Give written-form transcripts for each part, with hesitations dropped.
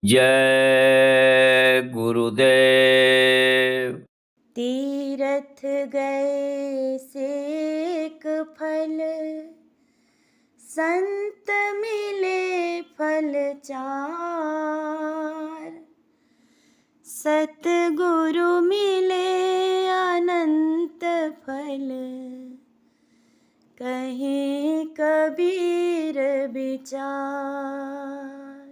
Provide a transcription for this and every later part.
जय गुरुदेव। तीरथ गए सेक फल, संत मिले फल चार। सतगुरु मिले अनंत फल, कहे कबीर विचार।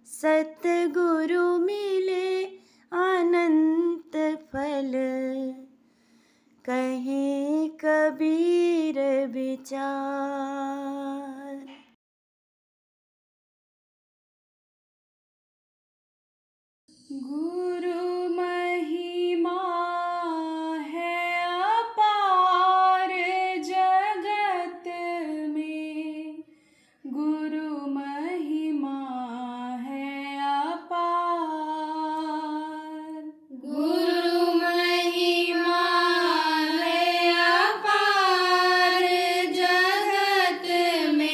सतगुरु मिले अनंत फल, कहे कबीर विचार। गुरु महिमा है अपार जगत में, गुरु महिमा है अपार। गुरु महिमा है अपार जगत में,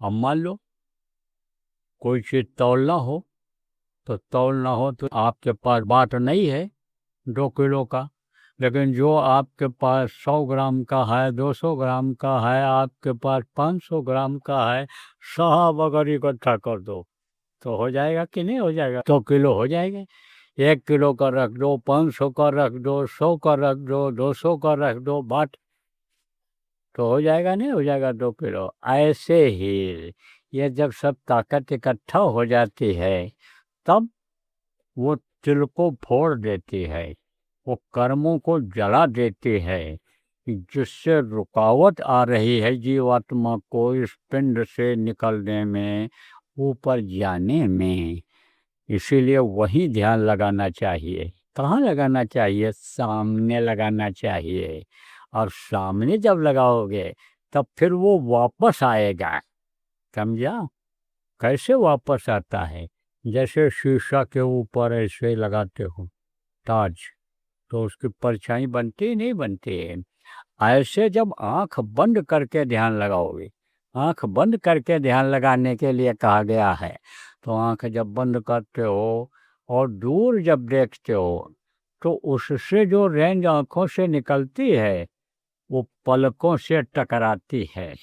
अब मान लो कोई चीज़ तौलना हो, तो तौलना हो तो आपके पास बाट नहीं है 2 किलो का, लेकिन जो आपके पास 100 ग्राम का है, 200 ग्राम का है, आपके पास 500 ग्राम का है, साहब अगर इकट्ठा कर दो तो हो जाएगा कि नहीं हो जाएगा? 2 किलो हो जाएगा। 1 किलो का रख दो, 500 का रख दो, 100 का रख दो, 200 का रख दो, बाट तो हो जाएगा नहीं हो जाएगा 2 किलो। ऐसे ही ये जब सब ताकत इकट्ठा हो जाती है तब वो तिल को फोड़ देती है, वो कर्मों को जला देती है, जिससे रुकावट आ रही है जीवात्मा को इस पिंड से निकलने में, ऊपर जाने में। इसीलिए वही ध्यान लगाना चाहिए। कहाँ लगाना चाहिए? सामने लगाना चाहिए। और सामने जब लगाओगे तब फिर वो वापस आएगा। समझा? कैसे वापस आता है? जैसे शीशा के ऊपर ऐसे लगाते हो ताज, तो उसकी परछाई बनती नहीं बनती है? ऐसे जब आंख बंद करके ध्यान लगाओगे, आंख बंद करके ध्यान लगाने के लिए कहा गया है, तो आंख जब बंद करते हो और दूर जब देखते हो तो उससे जो रेंज आंखों से निकलती है वो पलकों से टकराती है।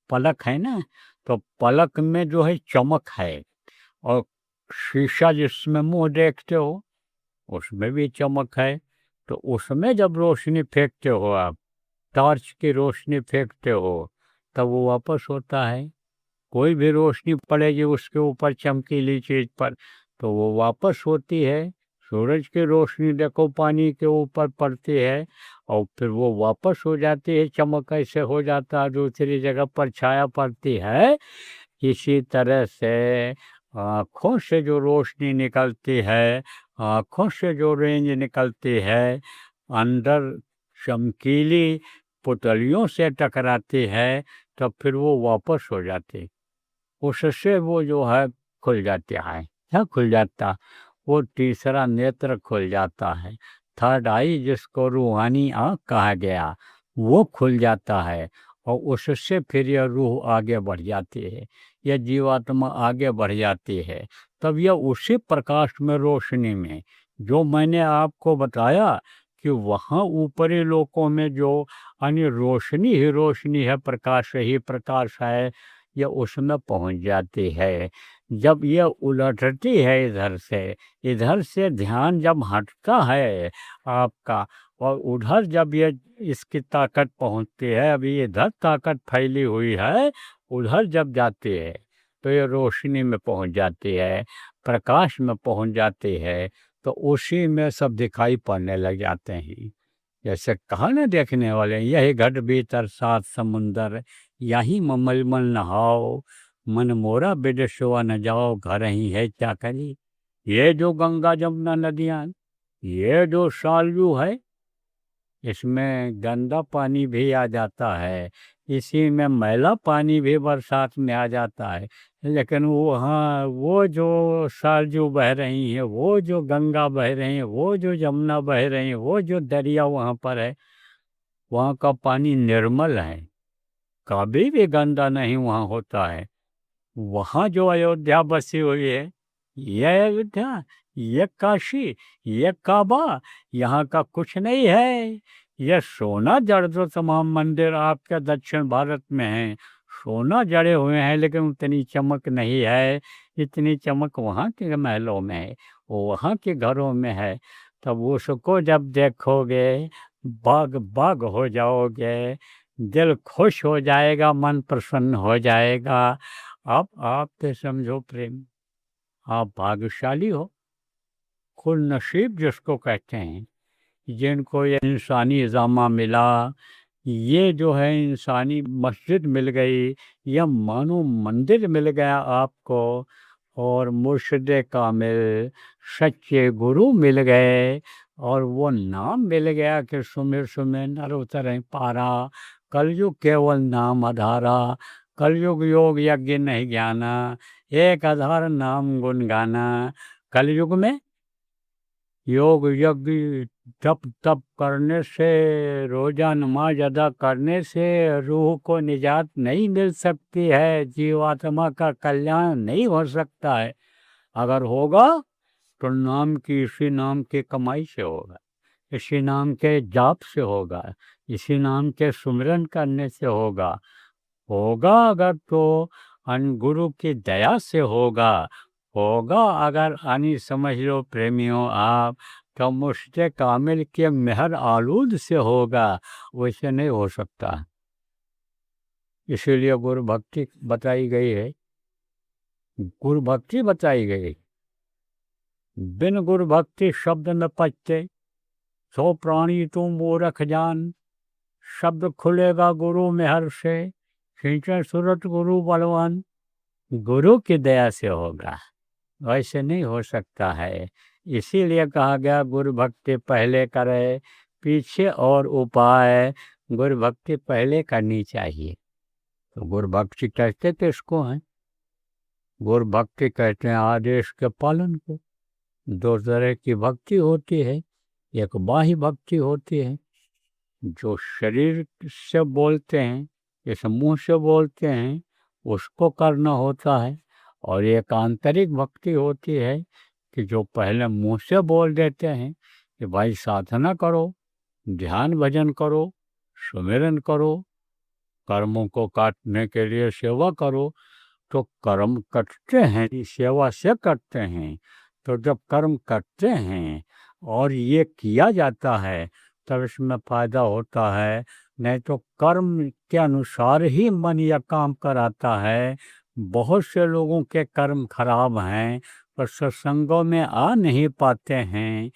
पलक है ना, तो पलक में जो है चमक है, और शीशा जिसमें मुंह देखते हो उसमें भी चमक है। तो उसमें जब रोशनी फेंकते हो आप, टॉर्च की रोशनी फेंकते हो, तब वो वापस होता है। कोई भी रोशनी पड़ेगी उसके ऊपर चमकीली चीज पर तो वो वापस होती है। सूरज की रोशनी देखो पानी के ऊपर पड़ती है और फिर वो वापस हो जाती है, चमक ऐसे हो जाता है, दूसरी जगह पर छाया पड़ती है। इसी तरह से आँखों से जो रोशनी निकलती है, आँखों से जो रेंज निकलती है, अंदर चमकीली पुतलियों से टकराती है, तब फिर वो वापस हो जाती, उससे वो जो है खुल जाता है। क्या खुल जाता? वो तीसरा नेत्र खुल जाता है। थर्ड आई, जिसको रूहानी आँख कहा गया, वो खुल जाता है और उससे फिर यह रूह आगे बढ़ जाती है, यह जीवात्मा आगे बढ़ जाती है। तब यह उसी प्रकाश में, रोशनी में, जो मैंने आपको बताया कि वहाँ ऊपरी लोकों में जो यानी रोशनी ही रोशनी है, प्रकाश ही प्रकाश है, यह उसमें पहुंच जाती है। जब यह उलटती है इधर से ध्यान जब हटता है आपका, और उधर जब ये इसकी ताकत पहुंचती है, अभी इधर ताकत फैली हुई है, उधर जब जाती है तो ये रोशनी में पहुंच जाती है, प्रकाश में पहुंच जाती है, तो उसी में सब दिखाई पड़ने लग जाते हैं। जैसे कहा ना देखने वाले, यही घट भीतर 7 समुंदर, यही ममलमल नहाओ, मन मोरा बिदेशवा न जाओ, घर ही है क्या करी। ये जो गंगा जमुना नदियाँ, ये जो शालजू है, इसमें गंदा पानी भी आ जाता है, इसी में मैला पानी भी बरसात में आ जाता है। लेकिन वहाँ वो जो सरजू बह रही हैं, वो जो गंगा बह रही हैं, वो जो जमुना बह रही हैं, वो जो दरिया वहाँ पर है, वहाँ का पानी निर्मल है, कभी भी गंदा नहीं वहाँ होता है। वहाँ जो अयोध्या बसी हुई है, ये अयोध्या, ये काशी, ये काबा, यहाँ का कुछ नहीं है। ये सोना जड़ जो तमाम मंदिर आपके दक्षिण भारत में हैं, सोना जड़े हुए हैं, लेकिन उतनी चमक नहीं है, इतनी चमक वहाँ के महलों में है, वो वहाँ के घरों में है। तब उसको जब देखोगे, बाग बाग हो जाओगे, दिल खुश हो जाएगा, मन प्रसन्न हो जाएगा। अब आप तो समझो प्रेम, आप भाग्यशाली हो, खुद नसीब जिसको कहते हैं, जिनको ये इंसानी इजामा मिला, ये जो है इंसानी मस्जिद मिल गई, या मानो मंदिर मिल गया आपको, और मुर्शिद कामिल सच्चे गुरु मिल गए, और वो नाम मिल गया कि सुमिर सुमिर नर उतरे पारा, कलयुग केवल नाम आधारा, कलयुग योग यज्ञ नहीं ज्ञाना, एक आधार नाम गुण गाना। कलयुग में योग यज्ञ जप तप करने से, रोजा नमाज अदा करने से रूह को निजात नहीं मिल सकती है, जीवात्मा का कल्याण नहीं हो सकता है। अगर होगा तो नाम की, इसी नाम की कमाई से होगा, इसी नाम के जाप से होगा, इसी नाम के सुमिरन करने से होगा। अगर तो गुरु की दया से होगा अगर समझ लो प्रेमियों आप, तो मुश्ते कामिल के मेहर आलूद से होगा, वैसे नहीं हो सकता। इसीलिए गुरु भक्ति बताई गई है, गुरु भक्ति बताई गई। बिन गुरु भक्ति शब्द न पचते, सो प्राणी तुम मूरख जान। शब्द खुलेगा गुरु मेहर से, खींचे सूरत गुरु बलवान। गुरु की दया से होगा, वैसे नहीं हो सकता है। इसीलिए कहा गया गुरु भक्ति पहले करे, पीछे और उपाय। गुरु भक्ति पहले करनी चाहिए। तो गुरु भक्ति कहते किसको हैं? गुरु भक्ति कहते हैं आदेश के पालन को। दो तरह की भक्ति होती है, एक बाह्य भक्ति होती है जो शरीर से बोलते हैं, इस मुंह से बोलते हैं, उसको करना होता है। और एक आंतरिक भक्ति होती है कि जो पहले मुंह से बोल देते हैं कि भाई साधना करो, ध्यान भजन करो, सुमिरन करो, कर्मों को काटने के लिए सेवा करो। तो कर्म करते हैं, सेवा से करते हैं। तो जब कर्म करते हैं और ये किया जाता है तब इसमें फायदा होता है। नहीं तो कर्म के अनुसार ही मन या काम कराता है। बहुत से लोगों के कर्म खराब हैं पर सत्संगों में आ नहीं पाते हैं।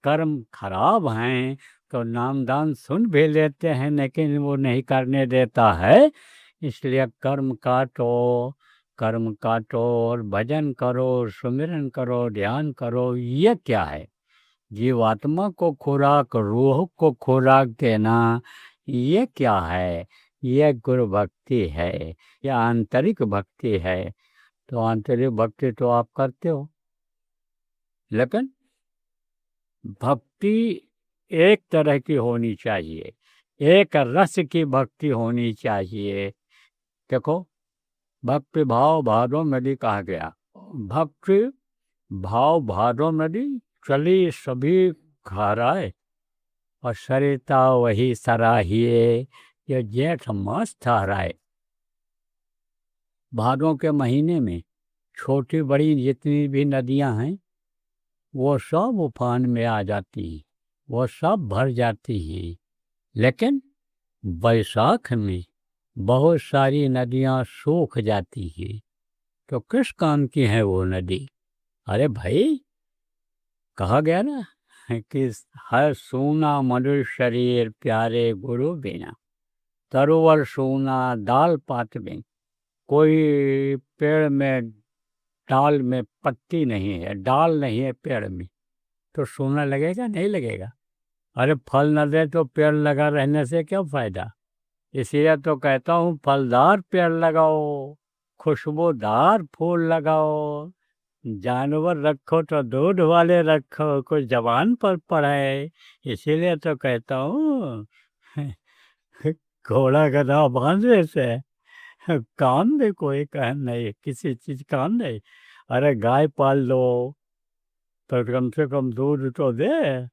कर्म खराब हैं तो नामदान सुन भी लेते हैं, लेकिन वो नहीं करने देता है। इसलिए कर्म काटो और भजन करो, सुमिरन करो, ध्यान करो। ये क्या है? जीवात्मा को खुराक, रूह को खुराक देना, ये क्या है? ये गुरु भक्ति है, यह आंतरिक भक्ति है। तो आंतरिक भक्ति तो आप करते हो, लेकिन भक्ति एक तरह की होनी चाहिए, एक रस की भक्ति होनी चाहिए। देखो, भक्ति भाव भादो नदी कहा गया। भक्ति भाव भादो नदी चली सभी घराए, और सरिता वही सराहिए, ये जेठ मास ठहराए। भादों के महीने में छोटी बड़ी जितनी भी नदियां हैं वो सब उफान में आ जाती हैं, वो सब भर जाती हैं। लेकिन बैसाख में बहुत सारी नदियां सूख जाती हैं। तो किस काम की है वो नदी? अरे भाई, कहा गया ना कि हर सूना मधुर शरीर प्यारे गुरु बिना, तरोवर सूना डाल पात में। कोई पेड़ में डाल में पत्ती नहीं है, डाल नहीं है पेड़ में, तो सूना लगेगा? नहीं लगेगा। अरे फल न दे तो पेड़ लगा रहने से क्या फायदा? इसलिए तो कहता हूँ फलदार पेड़ लगाओ, खुशबूदार फूल लगाओ, जानवर रखो तो दूध वाले रखो, कुछ जवान पर पड़े। इसीलिए तो कहता हूँ घोड़ा गधा बांधने से काम भी कोई कहन नहीं, किसी चीज काम नहीं। अरे गाय पाल लो तो कम से कम दूध तो दे,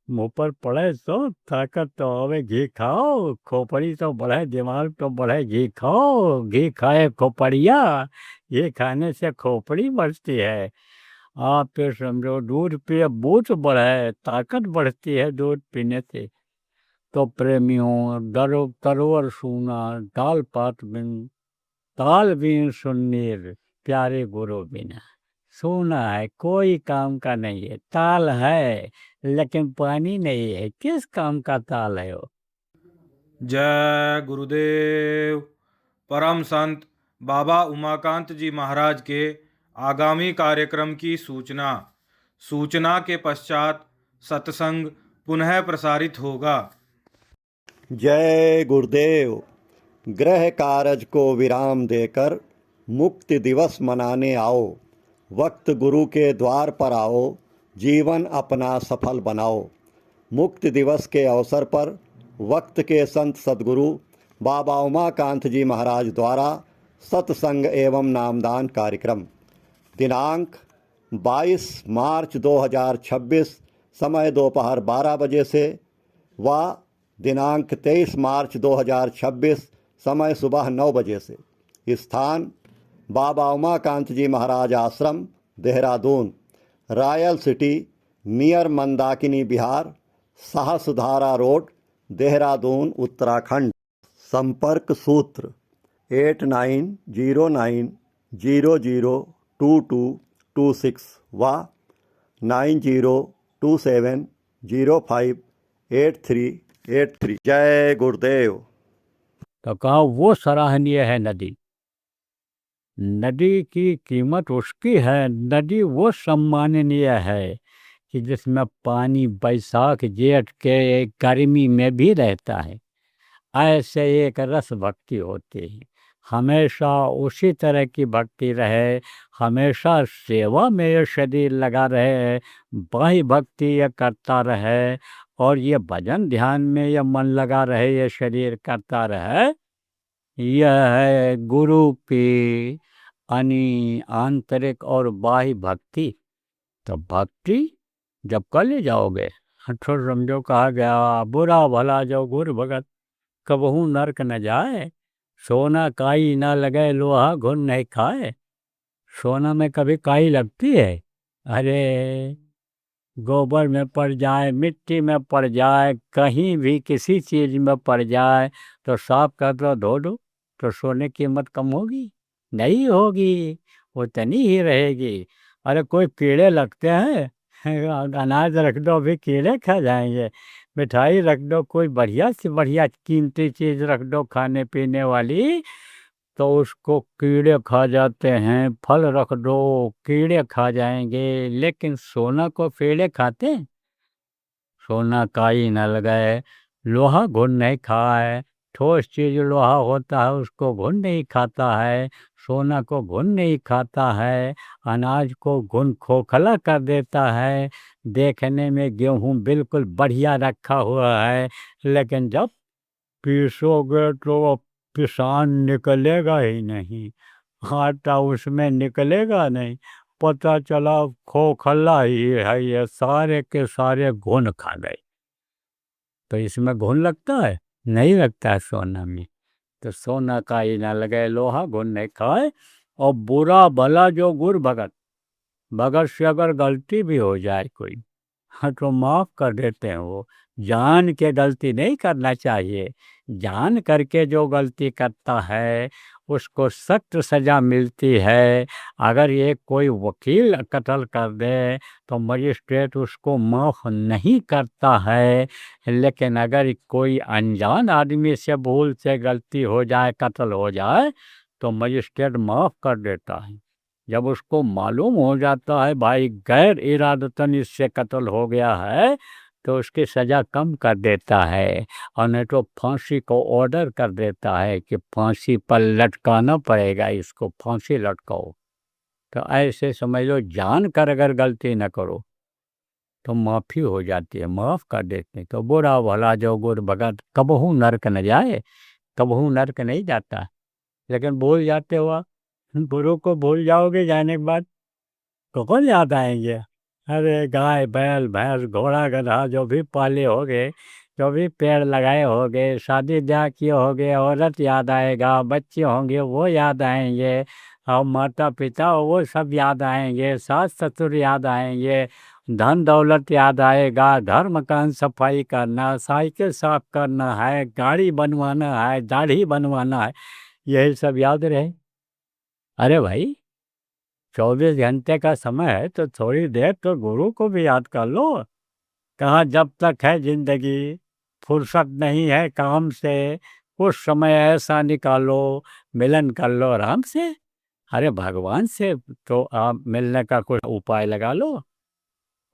मुँह पर पड़े तो ताकत तो आवे। घी खाओ, खोपड़ी तो बढ़े, दिमाग तो बढ़े। घी खाओ, घी खाए खोपड़िया, ये खाने से खोपड़ी बढ़ती है। आप फिर समझो दूध पिए बूथ बढ़े, ताकत बढ़ती है दूध पीने से। तो प्रेमियों, तरोवर सूना दाल पात बिन, ताल बिन सुन्नीर प्यारे गुरु बिना। सूना है, कोई काम का नहीं है। ताल है लेकिन पानी नहीं है, किस काम का ताल है वो? जय गुरुदेव। परम संत बाबा उमाकांत जी महाराज के आगामी कार्यक्रम की सूचना के पश्चात सत्संग पुनः प्रसारित होगा। जय गुरुदेव। गृह कार्य को विराम देकर मुक्ति दिवस मनाने आओ। वक्त गुरु के द्वार पर आओ, जीवन अपना सफल बनाओ। मुक्ति दिवस के अवसर पर वक्त के संत सद्गुरु बाबा उमाकांत जी महाराज द्वारा सत्संग एवं नामदान कार्यक्रम दिनांक 22 मार्च 2026 समय दोपहर 12 बजे से व दिनांक 23 मार्च 2026 समय सुबह 9 बजे से। स्थान बाबा Umakant ji Maharaj Ashram Dehradun, royal city near Mandakini Vihar, Sahasdhara road, Dehradun Uttarakhand. संपर्क सूत्र 8909002226 व 9027058383। जय गुरुदेव। तो कहा वो सराहनीय है नदी। नदी की कीमत उसकी है, नदी वो सम्माननीय है कि जिसमें पानी बैसाख जेठ के गर्मी में भी रहता है। ऐसे एक रस भक्ति होती है। हमेशा उसी तरह की भक्ति रहे, हमेशा सेवा में ये शरीर लगा रहे, बाह्य भक्ति ये करता रहे और ये भजन ध्यान में ये मन लगा रहे, ये शरीर करता रहे। यह है गुरु की आंतरिक और बाह्य भक्ति। तो भक्ति जब कर ले जाओगे तो समझो कहा गया बुरा भला जो गुरु भगत कबहू नरक न जाए। सोना काई ना लगे लोहा घुन नहीं खाए। सोना में कभी काई लगती है? अरे गोबर में पड़ जाए, मिट्टी में पड़ जाए, कहीं भी किसी चीज में पड़ जाए तो साफ कर दो, धो दो, तो सोने की कीमत कम होगी? नहीं होगी, उतनी ही रहेगी। अरे कोई कीड़े लगते हैं, अनाज रख दो अभी कीड़े खा जाएंगे। मिठाई रख दो, कोई बढ़िया से बढ़िया कीमती चीज़ रख दो खाने पीने वाली, तो उसको कीड़े खा जाते हैं। फल रख दो, कीड़े खा जाएंगे। लेकिन सोना को पेड़े खाते हैं? सोना काई न लगाए, लोहा घुन नहीं खाए। ठोस चीज लोहा होता है उसको घुन नहीं खाता है, सोना को घुन नहीं खाता है। अनाज को घुन खोखला कर देता है। देखने में गेहूं बिल्कुल बढ़िया रखा हुआ है, लेकिन जब पीसोगे तो वो पिसान निकलेगा ही नहीं, आटा उसमें निकलेगा नहीं। पता चला खोखला ही है, ये सारे के सारे घुन खा गए। तो इसमें घुन लगता है? नहीं लगता है सोना में। तो सोना काई ना लगे, लोहा घुन नहीं खाए। और बुरा भला जो गुरु भगत, भगत से अगर गलती भी हो जाए कोई, हाँ तो माफ़ कर देते हैं। वो जान के गलती नहीं करना चाहिए। जान करके जो गलती करता है उसको सख्त सज़ा मिलती है। अगर ये कोई वकील कत्ल कर दे तो मजिस्ट्रेट उसको माफ़ नहीं करता है। लेकिन अगर कोई अनजान आदमी से भूल से गलती हो जाए, कत्ल हो जाए, तो मजिस्ट्रेट माफ़ कर देता है। जब उसको मालूम हो जाता है भाई गैर इरादतन इससे कत्ल हो गया है, तो उसकी सज़ा कम कर देता है। और नहीं तो फांसी को ऑर्डर कर देता है कि फांसी पर लटकाना पड़ेगा, इसको फांसी लटकाओ। तो ऐसे समझ लो, जान कर अगर गलती न करो तो माफ़ी हो जाती है, माफ़ कर देते हैं। तो बुरा भला जो गुरु भगत कबहू नरक न जाए, कबहू नरक नहीं जाता। लेकिन भूल जाते हो, गुरु को भूल जाओगे जाने के बाद तो कौन याद आएंगे? अरे गाय बैल भैंस घोड़ा गधा जो भी पाले होगे, जो भी पेड़ लगाए होगे, शादी ब्याह किए होगे, औरत याद आएगा, बच्चे होंगे वो याद आएंगे, और माता पिता वो सब याद आएंगे, सास ससुर याद आएंगे, धन दौलत याद आएगा, घर मकान सफाई करना, साइकिल साफ करना है, गाड़ी बनवाना है, दाढ़ी बनवाना है, यही सब याद रहे। अरे भाई 24 घंटे का समय है तो थोड़ी देर तो गुरु को भी याद कर लो। कहाँ जब तक है जिंदगी, फुर्सत नहीं है काम से, कुछ समय ऐसा निकालो, मिलन कर लो राम से। अरे भगवान से तो आप मिलने का कुछ उपाय लगा लो।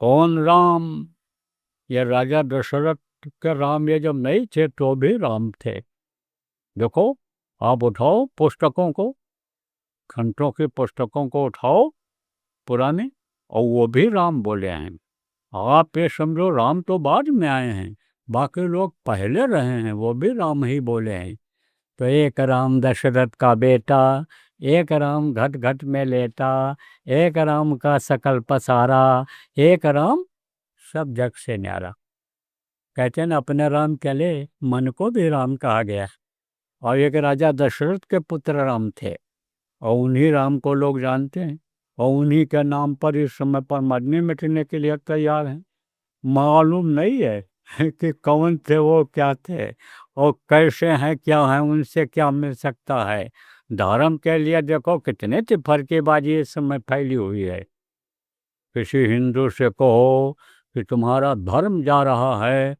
कौन राम? ये राजा दशरथ के राम ये जब नहीं थे तो भी राम थे। देखो, आप उठाओ पुस्तकों को, घंटों की पुस्तकों को उठाओ पुराने, और वो भी राम बोले हैं। आप ये समझो राम तो बाद में आए हैं, बाकी लोग पहले रहे हैं, वो भी राम ही बोले हैं। तो एक राम दशरथ का बेटा, एक राम घट घट में लेटा, एक राम का सकल पसारा, एक राम सब जग से न्यारा। कहते हैं ना, अपने राम के लिए मन को भी राम कहा गया। और एक राजा दशरथ के पुत्र राम थे, और उन्हीं राम को लोग जानते हैं, और उन्हीं के नाम पर इस समय पर मरने मिटने के लिए तैयार हैं। मालूम नहीं है कि कौन थे वो, क्या थे और कैसे हैं, क्या हैं, उनसे क्या मिल सकता है। धर्म के लिए देखो कितने फर्केबाजी इस समय फैली हुई है। किसी हिंदू से कहो कि तुम्हारा धर्म जा रहा है,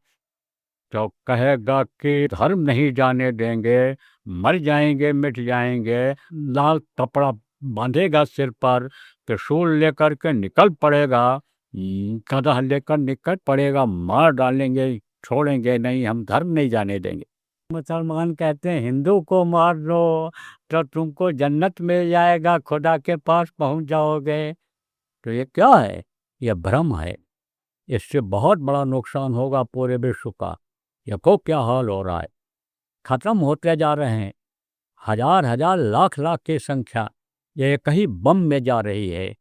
तो कहेगा कि धर्म नहीं जाने देंगे, मर जाएंगे, मिट जाएंगे। लाल कपड़ा बांधेगा सिर पर, त्रिशूल लेकर के निकल पड़ेगा, गदा लेकर निकल पड़ेगा, मार डालेंगे, छोड़ेंगे नहीं, हम धर्म नहीं जाने देंगे। मुसलमान कहते हैं हिंदू को मार दो तो तुमको जन्नत मिल जाएगा, खुदा के पास पहुंच जाओगे। तो ये क्या है? ये भ्रम है। इससे बहुत बड़ा नुकसान होगा पूरे विश्व का। देखो क्या हाल हो रहा है, खत्म होते जा रहे हैं। हजार हजार लाख लाख की संख्या ये कहीं बम में जा रही है।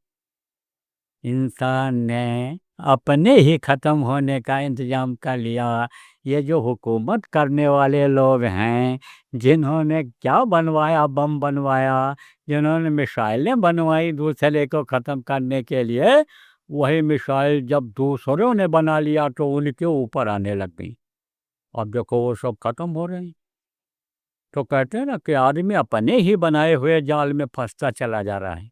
इंसान ने अपने ही खत्म होने का इंतजाम कर लिया। ये जो हुकूमत करने वाले लोग हैं, जिन्होंने क्या बनवाया, बम बनवाया, जिन्होंने मिसाइलें बनवाई दूसरे को ख़त्म करने के लिए, वही मिसाइल जब दूसरों ने बना लिया तो उनके ऊपर आने लग गई। अब देखो वो सब खत्म हो रहे हैं। तो कहते हैं ना कि आदमी अपने ही बनाए हुए जाल में फंसता चला जा रहा है।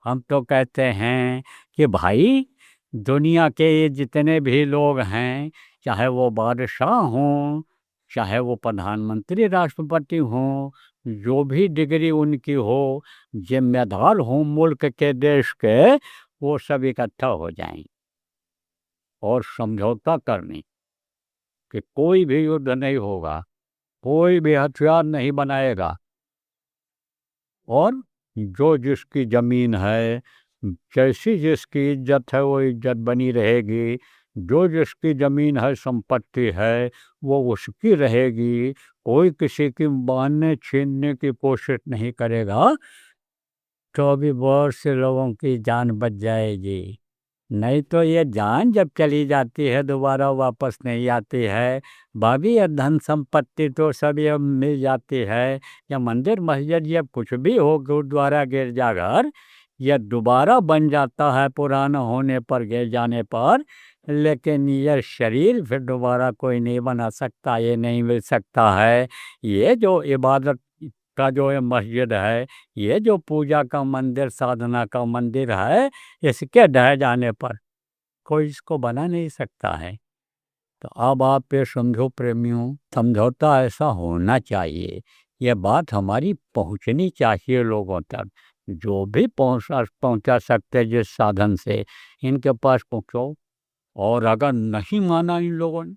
हम तो कहते हैं कि भाई दुनिया के ये जितने भी लोग हैं, चाहे वो बादशाह हों, चाहे वो प्रधानमंत्री राष्ट्रपति हों, जो भी डिग्री उनकी हो, जिम्मेदार हों मुल्क के, देश के, वो सब इकट्ठा हो जाएं और समझौता करनी कि कोई भी युद्ध नहीं होगा, कोई भी हथियार नहीं बनाएगा, और जो जिसकी ज़मीन है, जैसी जिसकी इज्जत है वो इज्जत बनी रहेगी, जो जिसकी ज़मीन है, संपत्ति है, वो उसकी रहेगी। कोई किसी की मानने छीनने की कोशिश नहीं करेगा, तो अभी बहुत से लोगों की जान बच जाएगी। नहीं तो ये जान जब चली जाती है दोबारा वापस नहीं आती है। बाकी ये धन संपत्ति तो सब ये मिल जाती है, या मंदिर मस्जिद या कुछ भी हो, गुरुद्वारा गिरजाघर, यह दोबारा बन जाता है पुराना होने पर, गिर जाने पर। लेकिन यह शरीर फिर दोबारा कोई नहीं बना सकता, ये नहीं मिल सकता है। ये जो इबादत का जो ये मस्जिद है, ये जो पूजा का मंदिर, साधना का मंदिर है, इसके ढह जाने पर कोई इसको बना नहीं सकता है। तो अब आप ये समझो प्रेमियों, समझौता ऐसा होना चाहिए। ये बात हमारी पहुंचनी चाहिए लोगों तक। जो भी पहुंचा सकते जिस साधन से, इनके पास पहुंचो। और अगर नहीं माना इन लोगों ने,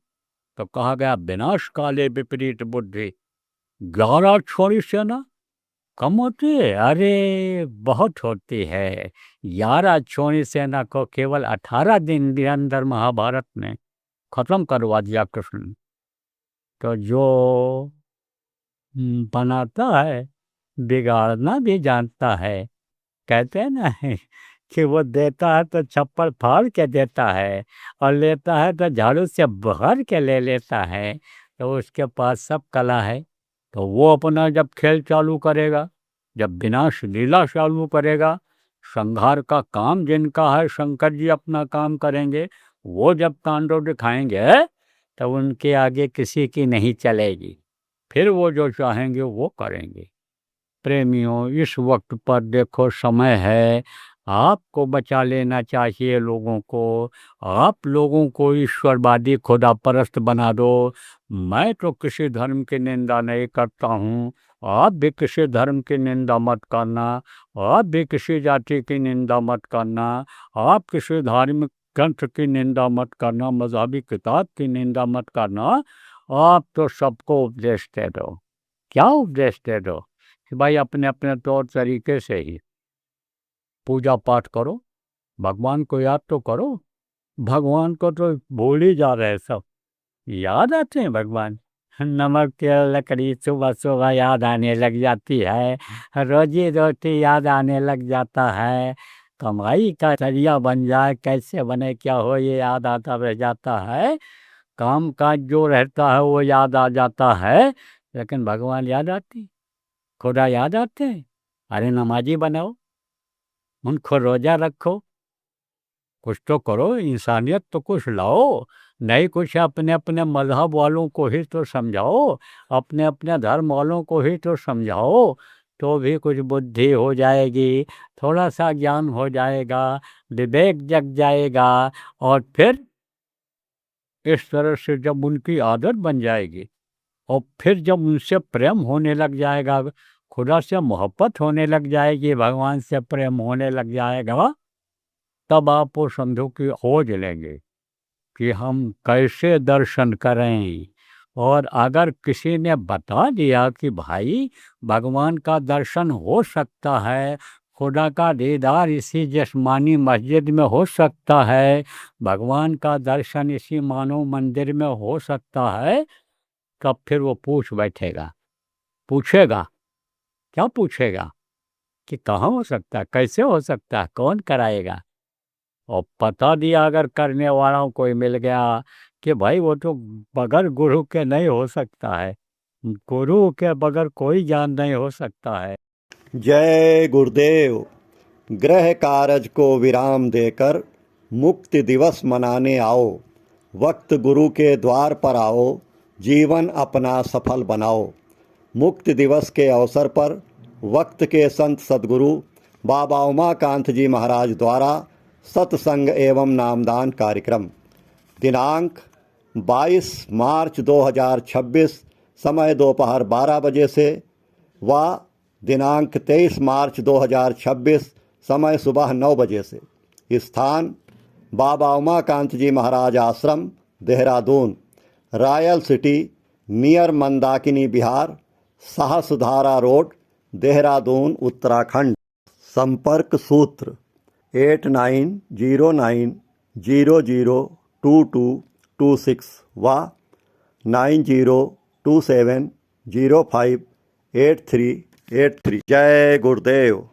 तो कहा गया विनाश काले विपरीत बुद्धि। 11 छोड़ी सेना कम होती है? अरे बहुत होती है। 11 छोड़ी सेना को केवल 18 दिन के अंदर महाभारत में खत्म करवा दिया कृष्ण ने। तो जो बनाता है बिगाड़ना भी जानता है। कहते हैं ना कि वो देता है तो छप्पर फाड़ के देता है, और लेता है तो झाड़ू से भर के ले लेता है। तो उसके पास सब कला है। तो वो अपना जब खेल चालू करेगा, जब विनाश लीला चालू करेगा, संहार का काम जिनका है, शंकर जी अपना काम करेंगे। वो जब तांडव दिखाएंगे तो उनके आगे किसी की नहीं चलेगी। फिर वो जो चाहेंगे वो करेंगे। प्रेमियों, इस वक्त पर देखो समय है, आपको बचा लेना चाहिए लोगों को। आप लोगों को ईश्वरवादी खुदा परस्त बना दो। मैं तो किसी धर्म की निंदा नहीं करता हूँ, आप भी किसी धर्म की निंदा मत करना, आप भी किसी जाति की निंदा मत करना, आप किसी धार्मिक ग्रंथ की निंदा मत करना, मजहबी किताब की निंदा मत करना। आप तो सबको उपदेश दे दो। क्या उपदेश दे दो? कि भाई अपने अपने तौर तरीके से ही पूजा पाठ करो, भगवान को याद तो करो, भगवान को तो भूल ही जा रहे सब। याद आते हैं भगवान, नमक तेल लकड़ी सुबह सुबह याद आने लग जाती है, रोजी रोटी याद आने लग जाता है, कमाई का जरिया बन जाए कैसे बने क्या हो ये याद आता रह जाता है, काम काज जो रहता है वो याद आ जाता है, लेकिन भगवान याद आती, खुदा याद आते हैं। अरे नमाजी बनाओ, उनको रोजा रखो, कुछ तो करो, इंसानियत तो कुछ लाओ, नहीं कुछ अपने अपने मजहब वालों को ही तो समझाओ, अपने अपने धर्म वालों को ही तो समझाओ, तो भी कुछ बुद्धि हो जाएगी, थोड़ा सा ज्ञान हो जाएगा, विवेक जग जाएगा, और फिर इस तरह से जब उनकी आदत बन जाएगी और फिर जब उनसे प्रेम होने लग जाएगा, खुदा से मोहब्बत होने लग जाएगी, भगवान से प्रेम होने लग जाएगा, तब आप वो समझो कि खोज लेंगे कि हम कैसे दर्शन करें। और अगर किसी ने बता दिया कि भाई भगवान का दर्शन हो सकता है, खुदा का दीदार इसी जिस्मानी मस्जिद में हो सकता है, भगवान का दर्शन इसी मानव मंदिर में हो सकता है, तब फिर वो पूछ बैठेगा, पूछेगा, क्या पूछेगा कि कहाँ हो सकता है, कैसे हो सकता है, कौन कराएगा। और पता दिया अगर करने वालों कोई मिल गया कि भाई वो तो बगैर गुरु के नहीं हो सकता है, गुरु के बगैर कोई ज्ञान नहीं हो सकता है। जय गुरुदेव। ग्रह कारज को विराम देकर मुक्ति दिवस मनाने आओ, वक्त गुरु के द्वार पर आओ, जीवन अपना सफल बनाओ। मुक्ति दिवस के अवसर पर वक्त के संत सदगुरु बाबा उमाकांत जी महाराज द्वारा सत्संग एवं नामदान कार्यक्रम। दिनांक 22 मार्च 2026 समय दोपहर 12 बजे से व दिनांक 23 मार्च 2026 समय सुबह 9 बजे से। स्थान बाबा Umakant ji Maharaj Ashram Dehradun, royal city near Mandakini Vihar, Sahasdhara road, Dehradun Uttarakhand. संपर्क सूत्र 8909002226 व 9027058383। जय गुरुदेव।